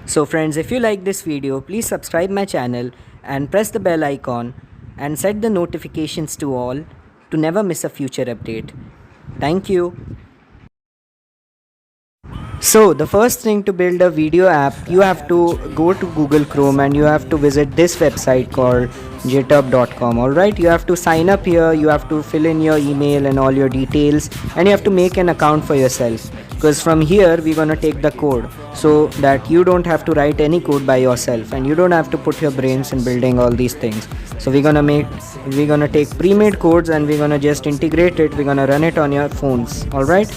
So friends, if you like this video, please subscribe my channel and press the bell icon and set the notifications to all to never miss a future update. Thank you. So the first thing to build a video app, you have to go to Google Chrome and you have to visit this website called github.com. Alright, you have to sign up here, you have to fill in your email and all your details, and you have to make an account for yourself, because from here we're gonna take the code, so that you don't have to write any code by yourself and you don't have to put your brains in building all these things. So we're gonna take pre-made codes and we're gonna just integrate it, we're gonna run it on your phones. Alright,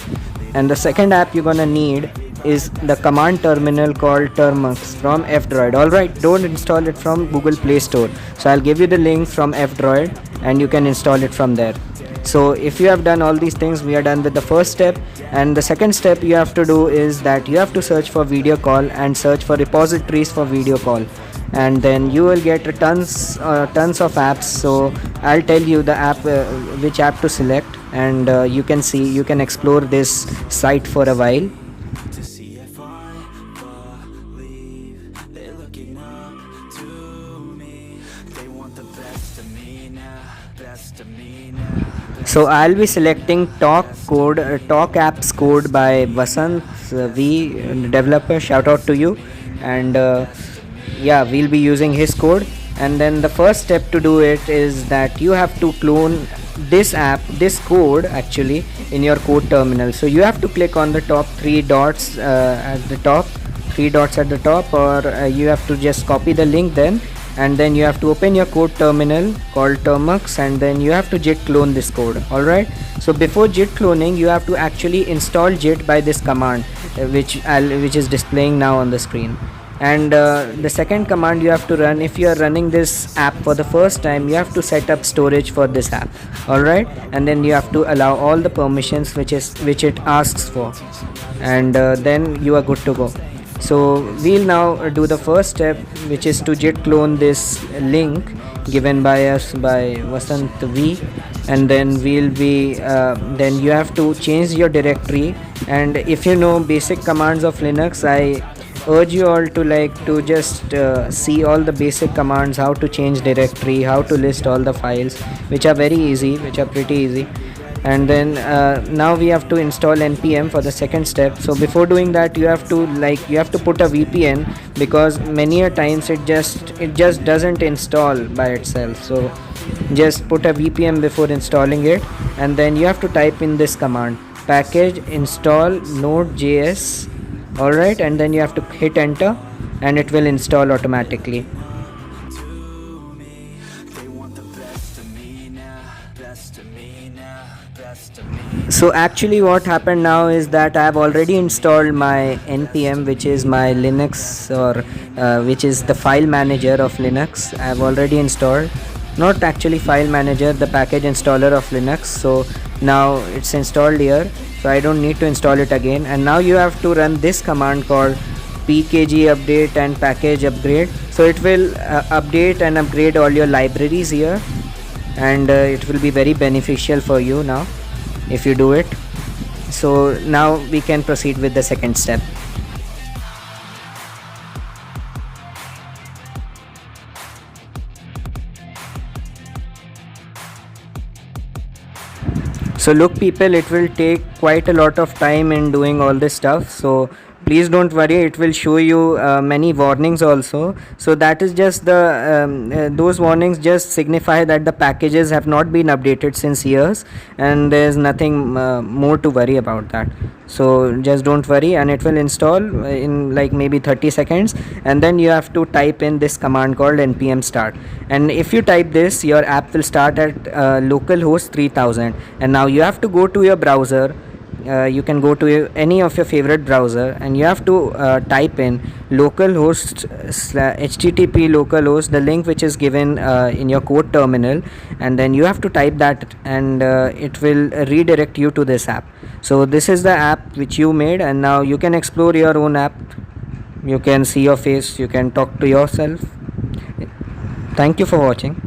and the second app you're gonna need is the command terminal called 𝑊𝑰𝑬𝑵𝑏 from 𝑓droid. Alright, don't install it from Google Play Store, so I'll give you the link from 𝑓droid and you can install it from there. So if you have done all these things, we are done with the first step. And the second step you have to do is that you have to search for video call and search for repositories for video call, and then you will get tons of apps. So I'll tell you the app, which app to select, and you can explore this site for a while. So I'll be selecting talk apps code by 𝑭𝑰𝑬𝑵𝑏 developer. Shout out to you. And yeah, we'll be using his code. And then the first step to do it is that you have to clone this code actually in your code terminal. So you have to click on the top three dots at the top, or you have to just copy the link then, and then you have to open your code terminal called 𝑡ermux, and then you have to git clone this code. Alright, so before git cloning you have to actually install git by this command, which is displaying now on the screen. And the second command you have to run, if you are running this app for the first time, you have to set up storage for this app. Alright, and then you have to allow all the permissions which it asks for, and then you are good to go. So we'll now do the first step, which is to git clone this link given by us by 𝑭𝑰𝑬𝑵, and then then you have to change your directory. And if you know basic commands of Linux, I urge you all to just see all the basic commands, how to change directory, how to list all the files, which are pretty easy. And then now we have to install npm for the second step. So before doing that, you have to put a VPN, because many a times it just doesn't install by itself. So just put a VPN before installing it, and then you have to type in this command, package install nodejs. Alright, and then you have to hit enter and it will install automatically. So actually what happened now is that I have already installed my npm, which is my Linux, or which is the file manager of Linux. I have already installed, not actually file manager, the package installer of Linux. So now it's installed here, so I don't need to install it again. And now you have to run this command called pkg update and package upgrade. So it will update and upgrade all your libraries here, and it will be very beneficial for you now if you do it. So now we can proceed with the second step. So look people, it will take quite a lot of time in doing all this stuff, so please don't worry, it will show you many warnings also. So that is just those warnings just signify that the packages have not been updated since years, and there's nothing more to worry about that. So just don't worry, and it will install in like maybe 30 seconds, and then you have to type in this command called npm start. And if you type this, your app will start at localhost 3000. And now you have to go to your browser. You can go to any of your favorite browser, and you have to type in localhost http localhost, the link which is given in your code terminal, and then you have to type that, and it will redirect you to this app. So this is the app which you made, and now you can explore your own app. You can see your face, you can talk to yourself. Thank you for watching.